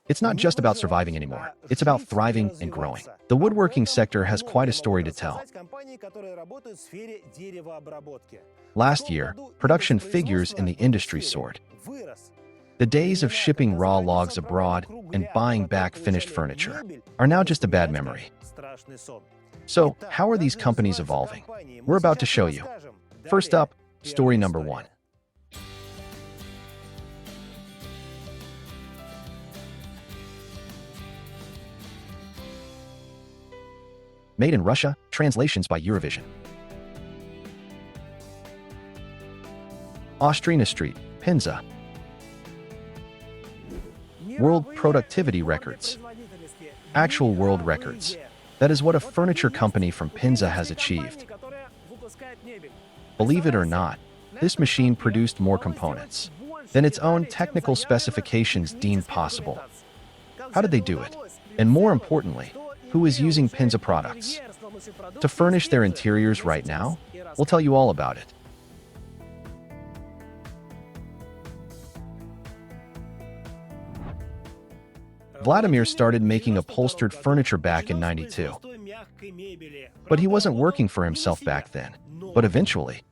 It's not just about surviving anymore. It's about thriving and growing. The woodworking sector has quite a story to tell. Last year, production figures in the industry soared. The days of shipping raw logs abroad and buying back finished furniture are now just a bad memory. So, how are these companies evolving? We're about to show you. First up, story number 1. Made in Russia, translations by Euravision. Ostrina Street, Penza. World productivity records. Actual world records. That is what a furniture company from Penza has achieved. Believe it or not, this machine produced more components than its own technical specifications deemed possible. How did they do it? And more importantly, who is using Penza products to furnish their interiors right now? We'll tell you all about it. Vladimir started making upholstered furniture back in '92. But he wasn't working for himself back then. But eventually,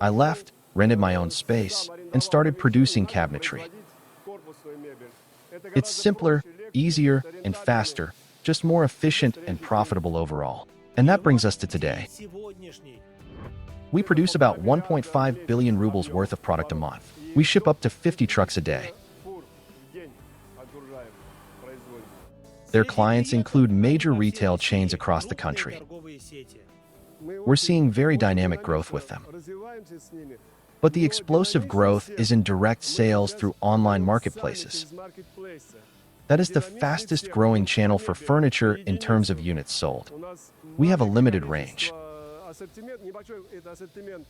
I left, rented my own space, and started producing cabinetry. It's simpler, easier, and faster, just more efficient and profitable overall. And that brings us to today. We produce about 1.5 billion rubles worth of product a month. We ship up to 50 trucks a day. Their clients include major retail chains across the country. We're seeing very dynamic growth with them. But the explosive growth is in direct sales through online marketplaces. That is the fastest growing channel for furniture in terms of units sold. We have a limited range.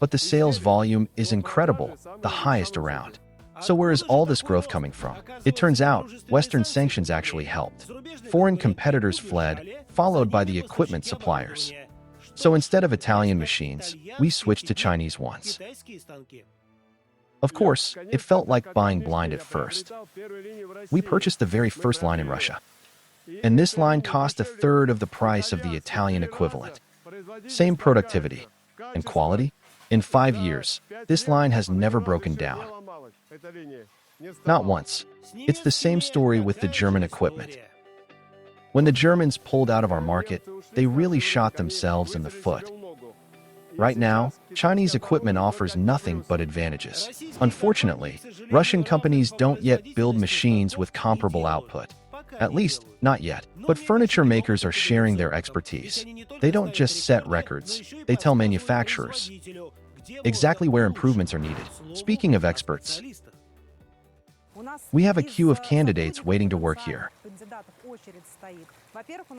But the sales volume is incredible, the highest around. So where is all this growth coming from? It turns out, Western sanctions actually helped. Foreign competitors fled, followed by the equipment suppliers. So instead of Italian machines, we switched to Chinese ones. Of course, it felt like buying blind at first. We purchased the very first line in Russia. And this line cost a third of the price of the Italian equivalent. Same productivity and quality. In 5 years, this line has never broken down. Not once. It's the same story with the German equipment. When the Germans pulled out of our market, they really shot themselves in the foot. Right now, Chinese equipment offers nothing but advantages. Unfortunately, Russian companies don't yet build machines with comparable output. At least, not yet. But furniture makers are sharing their expertise. They don't just set records, they tell manufacturers exactly where improvements are needed. Speaking of experts, we have a queue of candidates waiting to work here.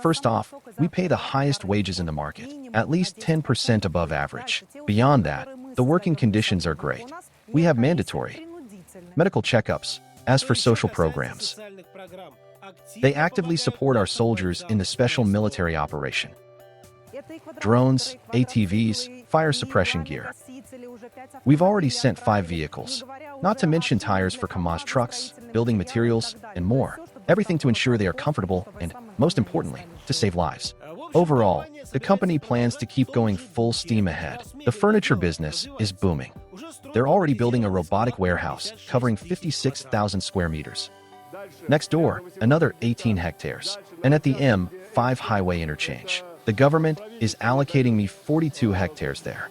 First off, we pay the highest wages in the market, at least 10% above average. Beyond that, the working conditions are great. We have mandatory medical checkups. As for social programs, they actively support our soldiers in the special military operation. Drones, ATVs, fire suppression gear. We've already sent 5 vehicles, not to mention tires for Kamaz trucks, building materials, and more. Everything to ensure they are comfortable and, most importantly, to save lives. Overall, the company plans to keep going full steam ahead. The furniture business is booming. They're already building a robotic warehouse covering 56,000 square meters. Next door, another 18 hectares. And at the M5 highway interchange, the government is allocating me 42 hectares there.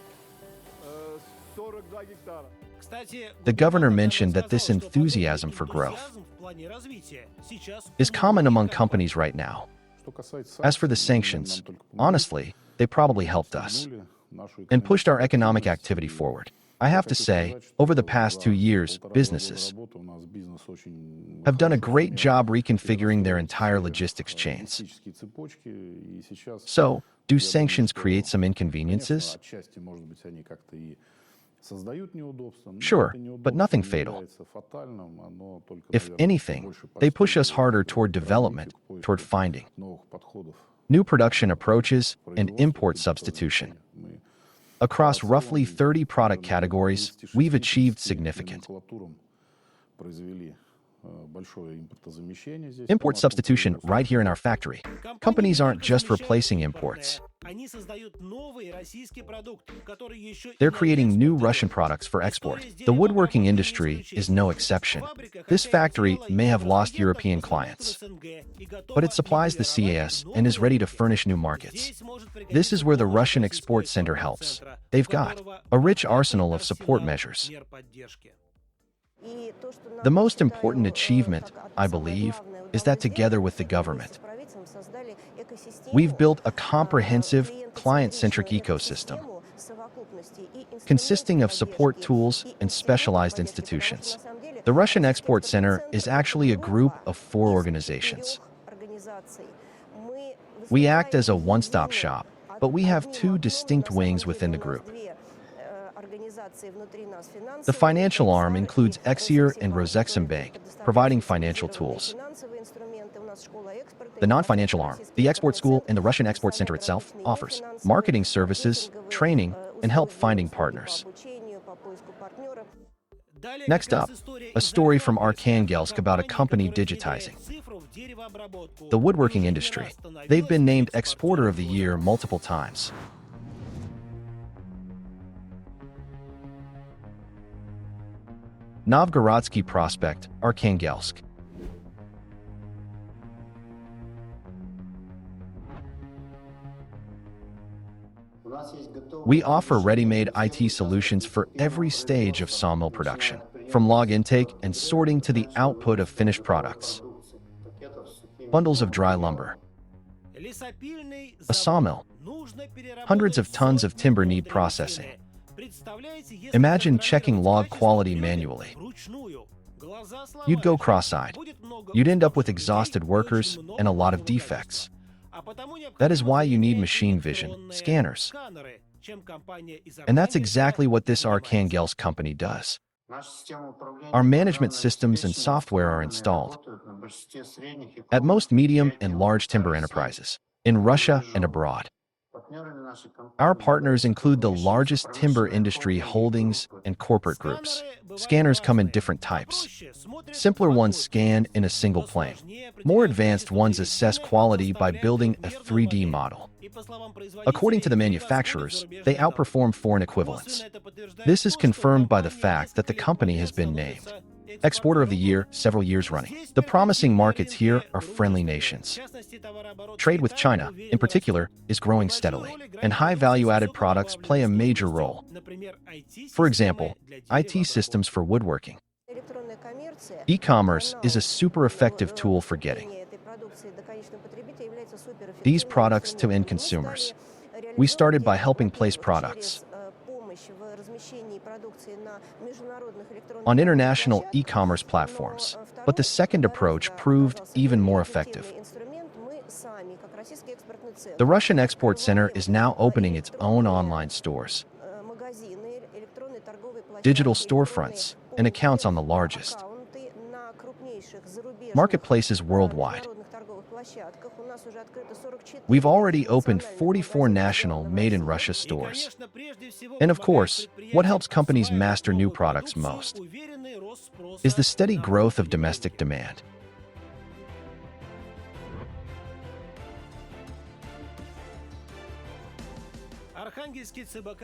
The governor mentioned that this enthusiasm for growth is common among companies right now. As for the sanctions, honestly, they probably helped us and pushed our economic activity forward. I have to say, over the past 2 years, businesses have done a great job reconfiguring their entire logistics chains. So, do sanctions create some inconveniences? Sure, but nothing fatal. If anything, they push us harder toward development, toward finding new production approaches and import substitution. Across roughly 30 product categories, we've achieved significant Import substitution right here in our factory. Companies aren't just replacing imports. They're creating new Russian products for export. The woodworking industry is no exception. This factory may have lost European clients, but it supplies the CAS and is ready to furnish new markets. This is where the Russian Export Center helps. They've got a rich arsenal of support measures. The most important achievement, I believe, is that together with the government, we've built a comprehensive, client-centric ecosystem consisting of support tools and specialized institutions. The Russian Export Center is actually a group of 4 organizations. We act as a one-stop shop, but we have 2 distinct wings within the group. The financial arm includes Exier and Rosexim Bank, providing financial tools. The non-financial arm, the Export School and the Russian Export Center itself, offers marketing services, training, and help finding partners. Next up, a story from Arkhangelsk about a company digitizing the woodworking industry. They've been named Exporter of the Year multiple times. Novgorodsky Prospect, Arkhangelsk. We offer ready-made IT solutions for every stage of sawmill production, from log intake and sorting to the output of finished products. Bundles of dry lumber. A sawmill. Hundreds of tons of timber need processing. Imagine checking log quality manually. You'd go cross-eyed. You'd end up with exhausted workers and a lot of defects. That is why you need machine vision, scanners. And that's exactly what this Arkhangelsk company does. Our management systems and software are installed at most medium and large timber enterprises in Russia and abroad. Our partners include the largest timber industry holdings and corporate groups. Scanners come in different types. Simpler ones scan in a single plane. More advanced ones assess quality by building a 3D model. According to the manufacturers, they outperform foreign equivalents. This is confirmed by the fact that the company has been named Exporter of the Year several years running. The promising markets here are friendly nations. Trade with China, in particular, is growing steadily, and high value-added products play a major role. For example, IT systems for woodworking. E-commerce is a super effective tool for getting these products to end consumers. We started by helping place products on international e-commerce platforms, but the second approach proved even more effective. The Russian Export Center is now opening its own online stores, digital storefronts, and accounts on the largest marketplaces worldwide. We've already opened 44 national made-in-Russia stores. And of course, what helps companies master new products most is the steady growth of domestic demand.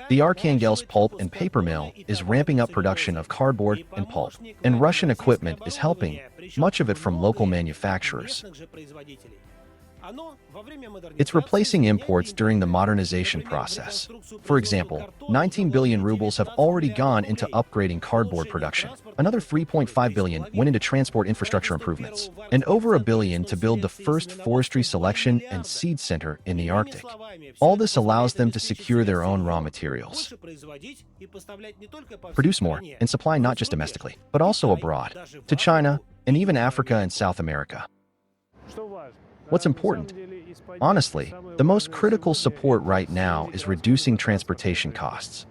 The Arkhangelsk pulp and paper mill is ramping up production of cardboard and pulp, and Russian equipment is helping, much of it from local manufacturers. It's replacing imports during the modernization process. For example, 19 billion rubles have already gone into upgrading cardboard production. Another 3.5 billion went into transport infrastructure improvements, and over $1 billion to build the first forestry selection and seed center in the Arctic. All this allows them to secure their own raw materials, produce more, and supply not just domestically, but also abroad, to China, and even Africa and South America. What's important? Honestly, the most critical support right now is reducing transportation costs.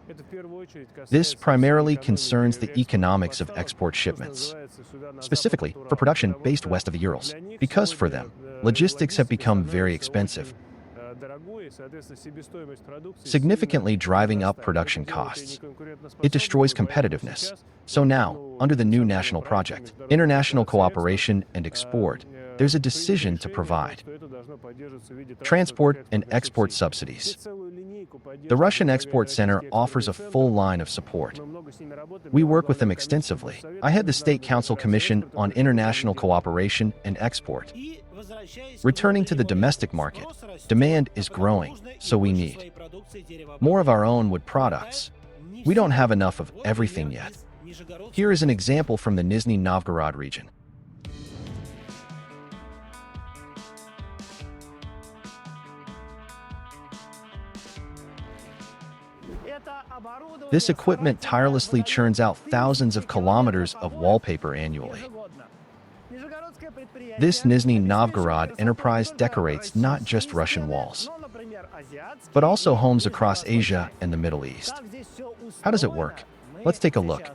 This primarily concerns the economics of export shipments, specifically for production based west of the Urals, because for them, logistics have become very expensive. significantly driving up production costs. It destroys competitiveness. So now, under the new national project, International Cooperation and Export, there's a decision to provide transport and export subsidies. The Russian Export Center offers a full line of support. We work with them extensively. I head the State Council Commission on International Cooperation and Export. Returning to the domestic market, demand is growing, so we need more of our own wood products. We don't have enough of everything yet. Here is an example from the Nizhny Novgorod region. This equipment tirelessly churns out thousands of kilometers of wallpaper annually. This Nizhny Novgorod enterprise decorates not just Russian walls, but also homes across Asia and the Middle East. How does it work? Let's take a look.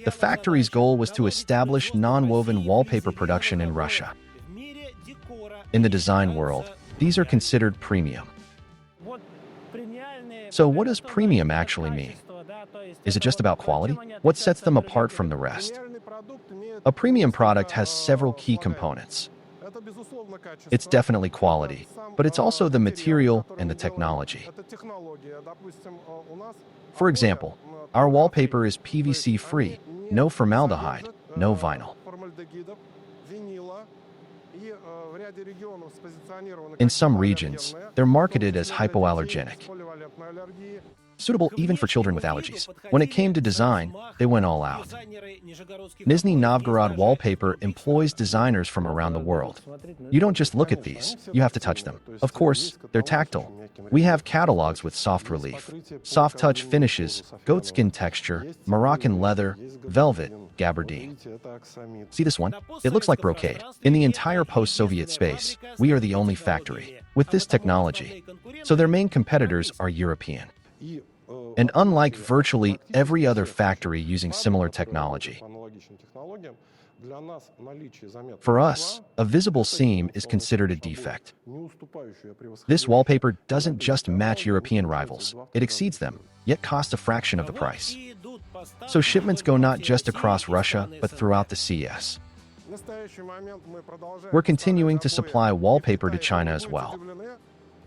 The factory's goal was to establish non-woven wallpaper production in Russia. In the design world, these are considered premium. So what does premium actually mean? Is it just about quality? What sets them apart from the rest? A premium product has several key components. It's definitely quality, but it's also the material and the technology. For example, our wallpaper is PVC-free, no formaldehyde, no vinyl. In some regions, they're marketed as hypoallergenic, suitable even for children with allergies. When it came to design, they went all out. Nizhny Novgorod wallpaper employs designers from around the world. You don't just look at these, you have to touch them. Of course, they're tactile. We have catalogs with soft relief, soft touch finishes, goatskin texture, Moroccan leather, velvet, gabardine. See this one? It looks like brocade. In the entire post-Soviet space, we are the only factory with this technology. So their main competitors are European. And unlike virtually every other factory using similar technology, for us, a visible seam is considered a defect. This wallpaper doesn't just match European rivals, it exceeds them, yet costs a fraction of the price. So shipments go not just across Russia, but throughout the CS. We're continuing to supply wallpaper to China as well.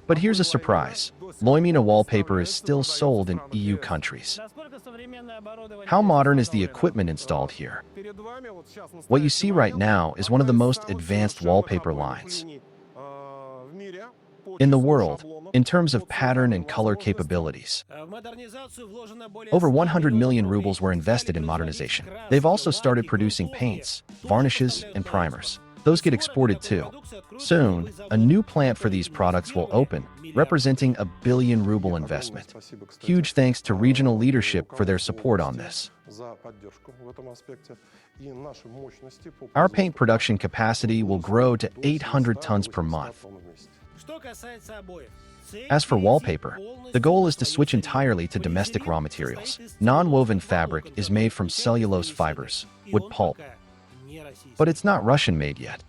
But here's a surprise. Loimina wallpaper is still sold in EU countries. How modern is the equipment installed here? What you see right now is one of the most advanced wallpaper lines in the world, in terms of pattern and color capabilities. Over 100 million rubles were invested in modernization. They've also started producing paints, varnishes, and primers. Those get exported too. Soon, a new plant for these products will open, representing a 1 billion ruble investment. Huge thanks to regional leadership for their support on this. Our paint production capacity will grow to 800 tons per month. As for wallpaper, the goal is to switch entirely to domestic raw materials. Non-woven fabric is made from cellulose fibers, wood pulp. But it's not Russian-made yet.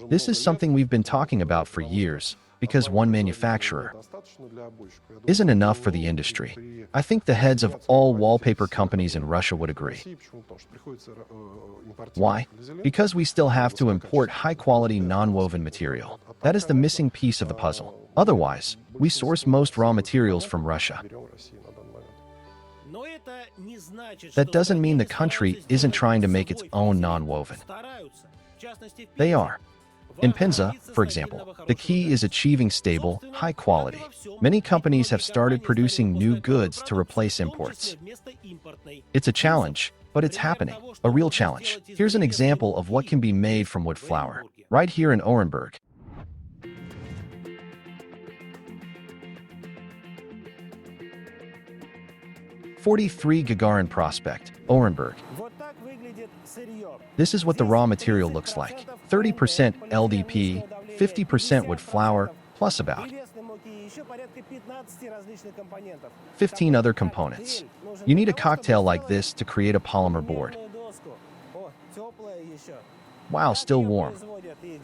This is something we've been talking about for years, because one manufacturer isn't enough for the industry. I think the heads of all wallpaper companies in Russia would agree. Why? Because we still have to import high-quality non-woven material. That is the missing piece of the puzzle. Otherwise, we source most raw materials from Russia. That doesn't mean the country isn't trying to make its own non-woven. They are. In Penza, for example, the key is achieving stable, high quality. Many companies have started producing new goods to replace imports. It's a challenge, but it's happening. A real challenge. Here's an example of what can be made from wood flour, right here in Orenburg. .43 Gagarin Prospect, Orenburg. This is what the raw material looks like. 30% LDP, 50% wood flour, plus about 15 other components. You need a cocktail like this to create a polymer board. Wow, still warm.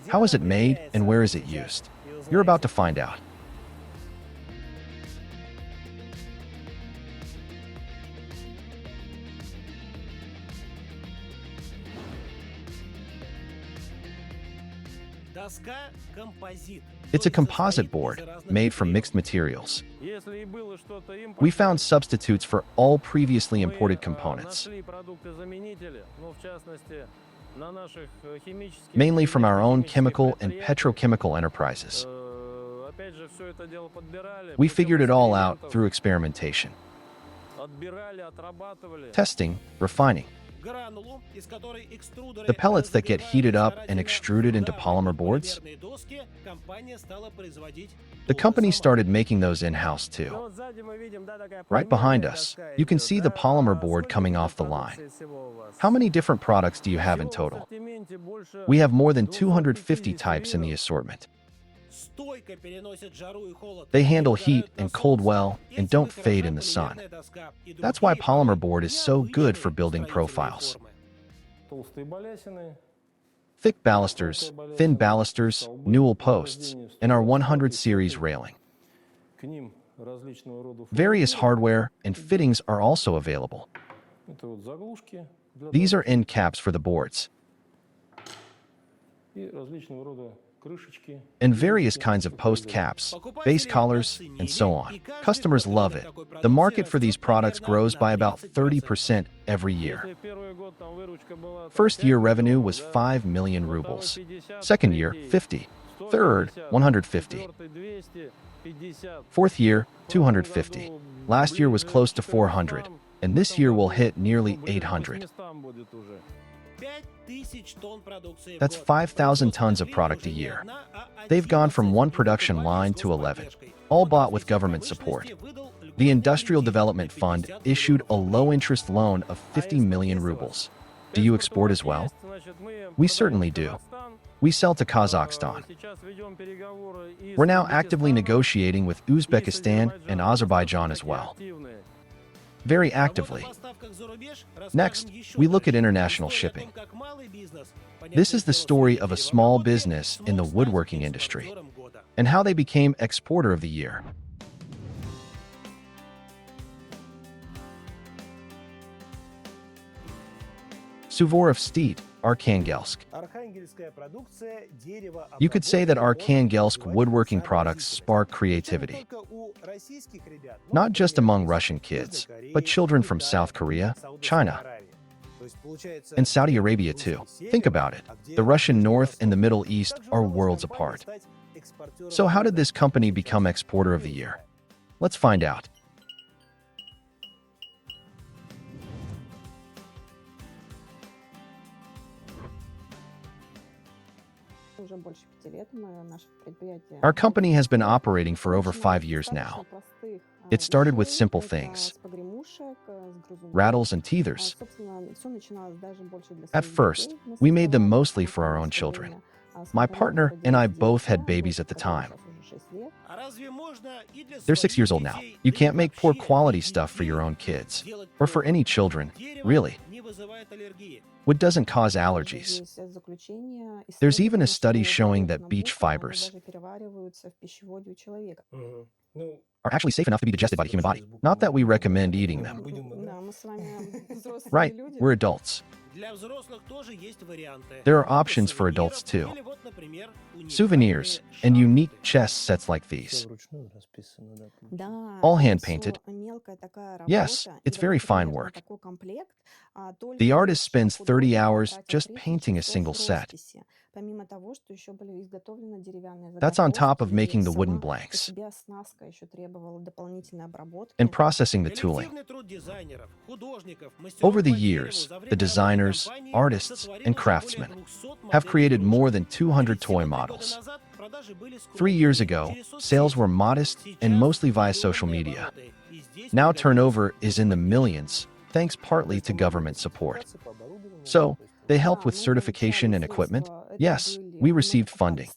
How is it made and where is it used? You're about to find out. It's a composite board made from mixed materials. We found substitutes for all previously imported components, mainly from our own chemical and petrochemical enterprises. We figured it all out through experimentation, testing, refining. The pellets that get heated up and extruded into polymer boards, the company started making those in-house too. Right behind us, you can see the polymer board coming off the line. How many different products do you have in total? We have more than 250 types in the assortment. They handle heat and cold well and don't fade in the sun. That's why polymer board is so good for building profiles. Thick balusters, thin balusters, newel posts, and our 100 series railing. Various hardware and fittings are also available. These are end caps for the boards, and various kinds of post caps, base collars, and so on. Customers love it. The market for these products grows by about 30% every year. First year revenue was 5 million rubles. Second year, 50. Third, 150. Fourth year, 250. Last year was close to 400, and this year will hit nearly 800. That's 5,000 tons of product a year. They've gone from one production line to 11, all bought with government support. The Industrial Development Fund issued a low-interest loan of 50 million rubles. Do you export as well? We certainly do. We sell to Kazakhstan. We're now actively negotiating with Uzbekistan and Azerbaijan as well. Very actively. Next, we look at international shipping. This is the story of a small business in the woodworking industry and how they became Exporter of the Year. Suvorov Steet, Arkhangelsk. You could say that Arkhangelsk woodworking products spark creativity, not just among Russian kids, but children from South Korea, China, and Saudi Arabia too. Think about it. The Russian North and the Middle East are worlds apart. So how did this company become Exporter of the Year? Let's find out. Our company has been operating for over 5 years now. It started with simple things, rattles and teethers. At first, we made them mostly for our own children. My partner and I both had babies at the time. They're 6 years old now. You can't make poor quality stuff for your own kids, or for any children, really. Wood doesn't cause allergies. There's even a study showing that beech fibers are actually safe enough to be digested by the human body. Not that we recommend eating them. Right, we're adults. There are options for adults too. Souvenirs and unique chest sets like these. All hand-painted. Yes, it's very fine work. The artist spends 30 hours just painting a single set. That's on top of making the wooden blanks and processing the tooling. Over the years, the designers, artists, and craftsmen have created more than 200 toy models. 3 years ago, sales were modest and mostly via social media. Now turnover is in the millions, thanks partly to government support. So, they help with certification and equipment? Yes, we received funding.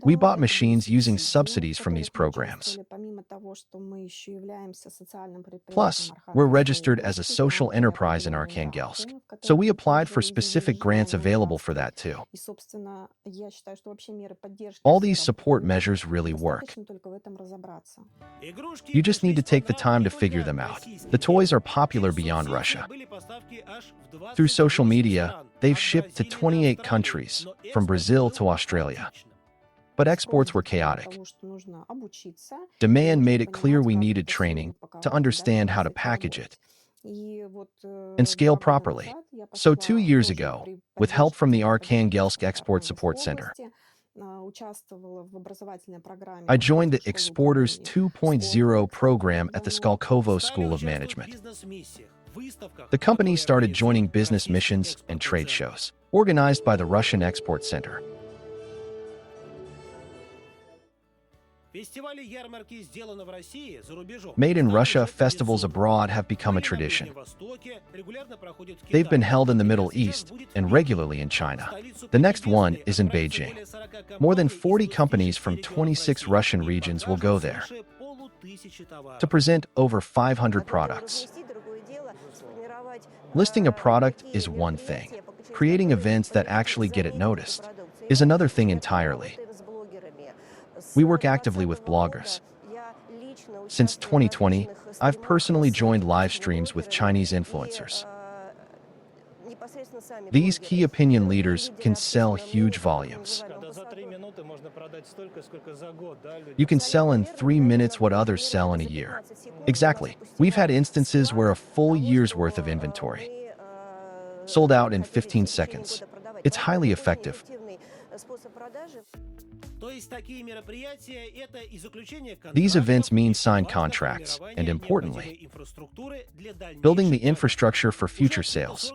We bought machines using subsidies from these programs. Plus, we're registered as a social enterprise in Arkhangelsk, so we applied for specific grants available for that too. All these support measures really work. You just need to take the time to figure them out. The toys are popular beyond Russia. Through social media, they've shipped to 28 countries, from Brazil to Australia. But exports were chaotic. Demand made it clear we needed training to understand how to package it and scale properly. So 2 years ago, with help from the Arkhangelsk Export Support Center, I joined the Exporters 2.0 program at the Skolkovo School of Management. The company started joining business missions and trade shows, organized by the Russian Export Center. Made in Russia festivals abroad have become a tradition. They've been held in the Middle East and regularly in China. The next one is in Beijing. More than 40 companies from 26 Russian regions will go there to present over 500 products. Listing a product is one thing. Creating events that actually get it noticed is another thing entirely. We work actively with bloggers. Since 2020, I've personally joined live streams with Chinese influencers. These key opinion leaders can sell huge volumes. You can sell in 3 minutes what others sell in a year. Exactly. We've had instances where a full year's worth of inventory sold out in 15 seconds. It's highly effective. These events mean signed contracts and, importantly, building the infrastructure for future sales.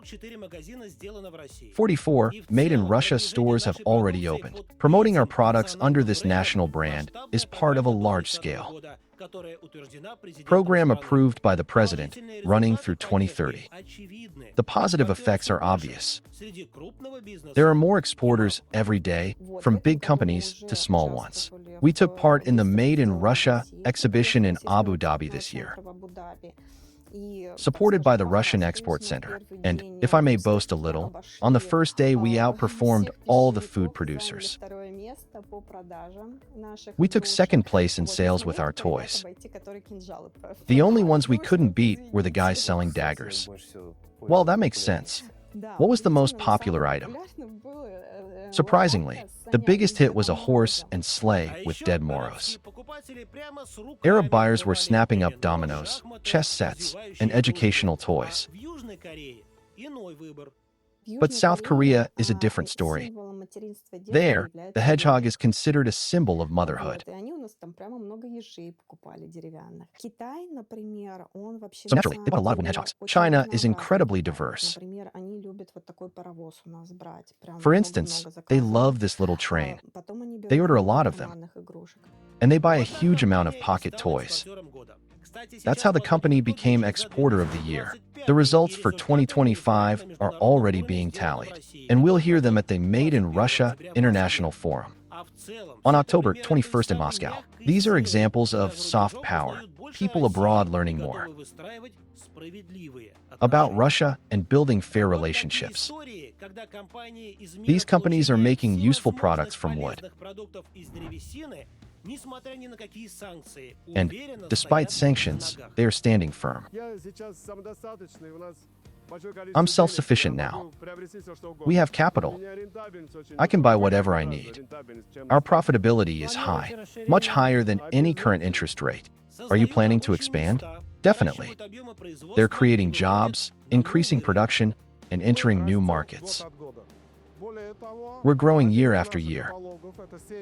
44 Made in Russia stores have already opened. Promoting our products under this national brand is part of a large-scale program approved by the President, running through 2030. The positive effects are obvious. There are more exporters every day, from big companies to small ones. We took part in the Made in Russia exhibition in Abu Dhabi this year, supported by the Russian Export Center. And, if I may boast a little, on the first day we outperformed all the food producers. We took second place in sales with our toys. The only ones we couldn't beat were the guys selling daggers. Well, that makes sense. What was the most popular item? Surprisingly, the biggest hit was a horse and sleigh with dead Moros. Arab buyers were snapping up dominoes, chess sets, and educational toys. But South Korea is a different story. There, the hedgehog is considered a symbol of motherhood. So naturally, they bought a lot of wooden hedgehogs. China is incredibly diverse. For instance, they love this little train. They order a lot of them. And they buy a huge amount of pocket toys. That's how the company became Exporter of the Year. The results for 2025 are already being tallied, and we'll hear them at the Made in Russia International Forum on October 21st in Moscow. These are examples of soft power, people abroad learning more about Russia and building fair relationships. These companies are making useful products from wood. And, despite sanctions, they are standing firm. I'm self-sufficient now. We have capital. I can buy whatever I need. Our profitability is high, much higher than any current interest rate. Are you planning to expand? Definitely. They're creating jobs, increasing production, and entering new markets. We're growing year after year.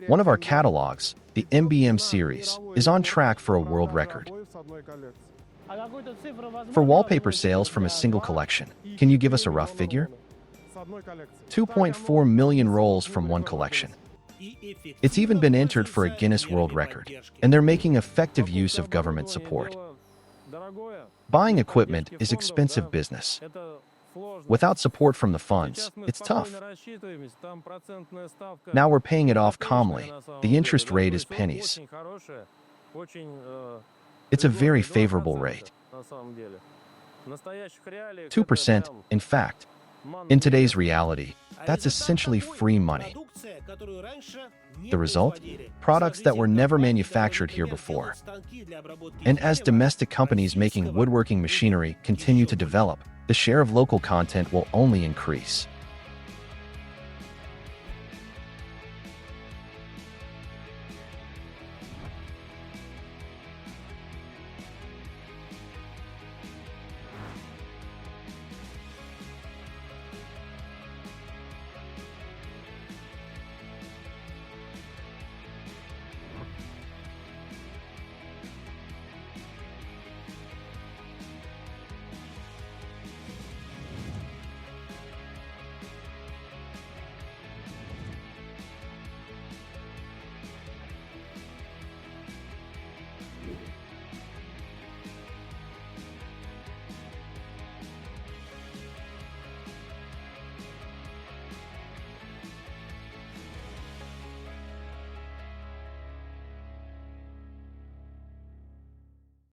One of our catalogs, the MBM series, is on track for a world record. For wallpaper sales from a single collection, can you give us a rough figure? 2.4 million rolls from one collection. It's even been entered for a Guinness World Record, and they're making effective use of government support. Buying equipment is expensive business. Without support from the funds, it's tough. Now we're paying it off calmly. The interest rate is pennies. It's a very favorable rate. 2%, in fact. In today's reality, that's essentially free money. The result? Products that were never manufactured here before. And as domestic companies making woodworking machinery continue to develop, the share of local content will only increase.